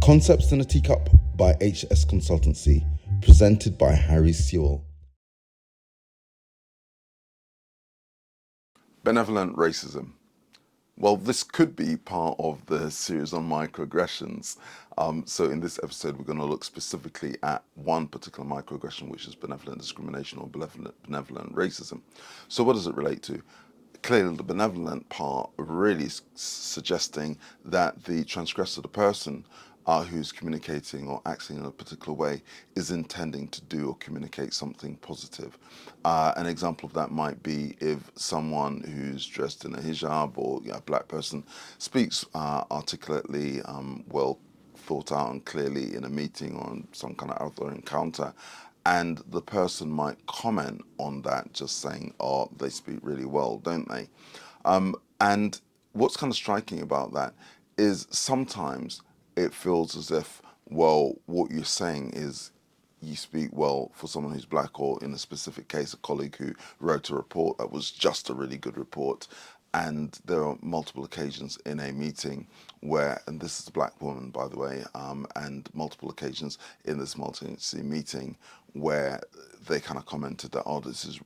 Concepts in a Teacup by HS Consultancy, presented by Harry Sewell. Benevolent racism. Well, this could be part of the series on microaggressions. So in this episode, we're going to look specifically at one particular microaggression, which is benevolent discrimination or benevolent racism. So what does it relate to? Clearly, the benevolent part really is suggesting that the transgressor, the person who's communicating or acting in a particular way, is intending to do or communicate something positive. An example of that might be if someone who's dressed in a hijab or a black person speaks articulately, well thought out and clearly in a meeting or in some kind of other encounter, and the person might comment on that just saying, oh, they speak really well, don't they? And what's kind of striking about that is sometimes it feels as if, well, what you're saying is you speak well for someone who's black, or in a specific case, a colleague who wrote a report that was just a really good report. And there are multiple occasions in a meeting where, and this is a black woman, by the way, and multiple occasions in this multi-agency meeting where they kind of commented that, oh, this is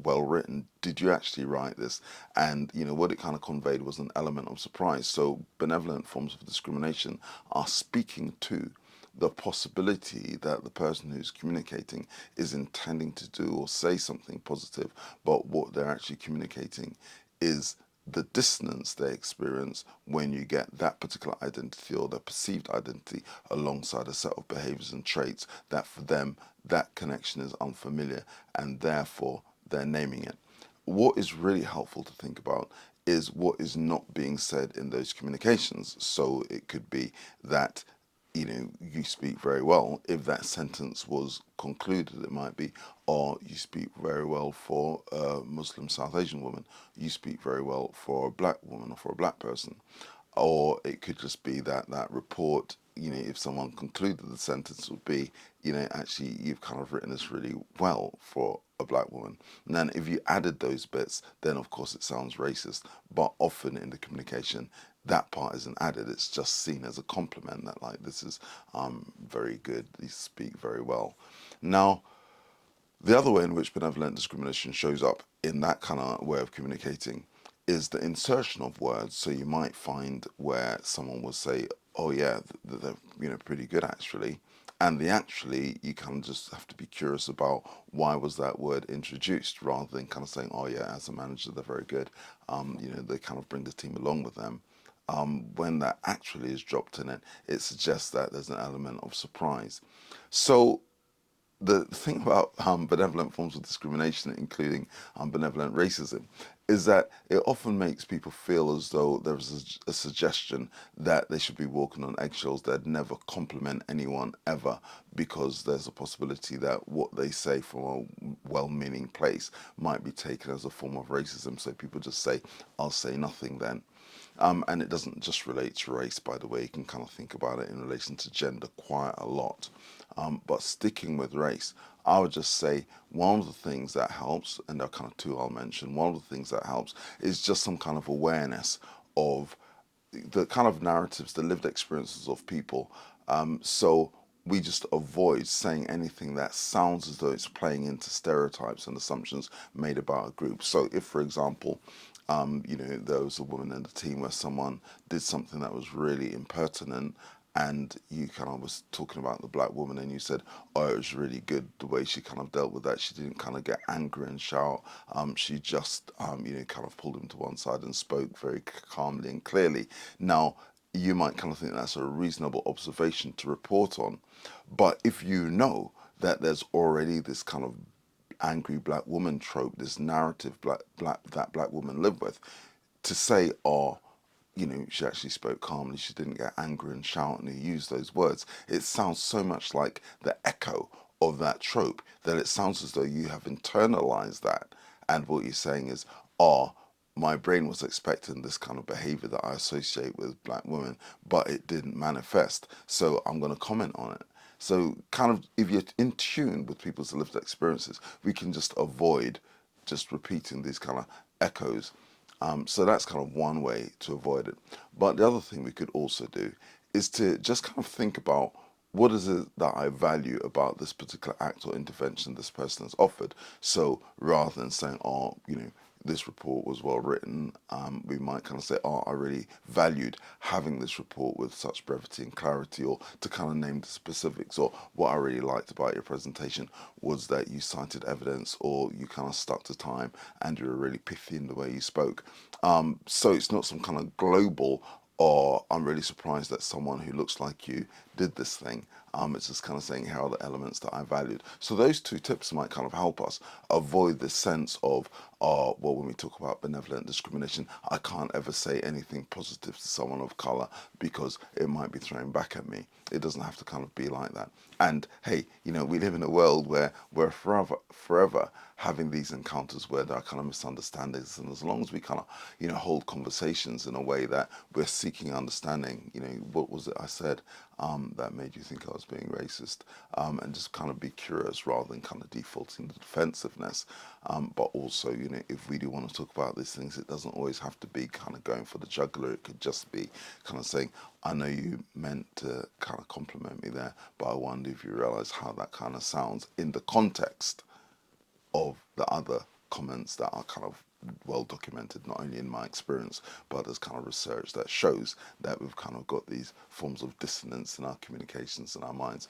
well written. Did you actually write this? And, you know, what it kind of conveyed was an element of surprise. So benevolent forms of discrimination are speaking to the possibility that the person who's communicating is intending to do or say something positive, but what they're actually communicating is the dissonance they experience when you get that particular identity or their perceived identity alongside a set of behaviors and traits that for them, that connection is unfamiliar, and therefore they're naming it. What is really helpful to think about is what is not being said in those communications. So it could be that, you know, you speak very well. If that sentence was concluded, it might be, or you speak very well for a Muslim South Asian woman, you speak very well for a black woman or for a black person. Or it could just be that that report, you know, if someone concluded the sentence would be, you know, actually you've kind of written this really well for a black woman. And then if you added those bits, then of course it sounds racist. But often in the communication, that part isn't added. It's just seen as a compliment that, like, this is very good. You speak very well. Now, the other way in which benevolent discrimination shows up in that kind of way of communicating is the insertion of words. So you might find where someone will say, oh yeah, they're, you know, pretty good actually. And the actually, you kind of just have to be curious about why was that word introduced, rather than kind of saying, oh yeah, as a manager, they're very good. You know, they kind of bring the team along with them. When that actually is dropped in it, it suggests that there's an element of surprise. So the thing about benevolent forms of discrimination, including benevolent racism, is that it often makes people feel as though there's a suggestion that they should be walking on eggshells, they'd never compliment anyone ever, because there's a possibility that what they say from a well-meaning place might be taken as a form of racism. So people just say, I'll say nothing then. And it doesn't just relate to race, by the way. You can kind of think about it in relation to gender quite a lot. But sticking with race, I would just say one of the things that helps, and there are kind of two I'll mention, one of the things that helps is just some kind of awareness of the kind of narratives, the lived experiences of people. So we just avoid saying anything that sounds as though it's playing into stereotypes and assumptions made about a group. So if, for example, you know, there was a woman in the team where someone did something that was really impertinent, and you kind of was talking about the black woman and you said, oh, it was really good the way she kind of dealt with that. She didn't kind of get angry and shout. She just, you know, kind of pulled him to one side and spoke very calmly and clearly. Now, you might kind of think that's a reasonable observation to report on. But if you know that there's already this kind of angry black woman trope, this narrative that black women live with, to say, oh, you know, she actually spoke calmly, she didn't get angry and shout and use those words, it sounds so much like the echo of that trope that it sounds as though you have internalized that. And what you're saying is, oh, my brain was expecting this kind of behavior that I associate with black women, but it didn't manifest. So I'm going to comment on it. So kind of, if you're in tune with people's lived experiences, we can just avoid just repeating these kind of echoes. So that's kind of one way to avoid it. But the other thing we could also do is to just kind of think about what is it that I value about this particular act or intervention this person has offered. So rather than saying, oh, this report was well written, we might kind of say, oh, I really valued having this report with such brevity and clarity, or to kind of name the specifics, or what I really liked about your presentation was that you cited evidence, or you kind of stuck to time, and you were really pithy in the way you spoke. So it's not some kind of global, or I'm really surprised that someone who looks like you did this thing. It's just kind of saying how are the elements that I valued. So those two tips might kind of help us avoid this sense of, well, when we talk about benevolent discrimination, I can't ever say anything positive to someone of color because it might be thrown back at me. It doesn't have to kind of be like that. And hey, we live in a world where we're forever having these encounters where there are kind of misunderstandings, and as long as we kind of hold conversations in a way that we're seeking understanding, what was it I said that made you think I was being racist, and just kind of be curious rather than kind of defaulting to defensiveness. But also, if we do want to talk about these things, it doesn't always have to be kind of going for the jugular. It could just be kind of saying, I know you meant to kind of compliment me there, but I wonder if you realize how that kind of sounds in the context of the other comments that are kind of well documented, not only in my experience, but there's kind of research that shows that we've kind of got these forms of dissonance in our communications in our minds.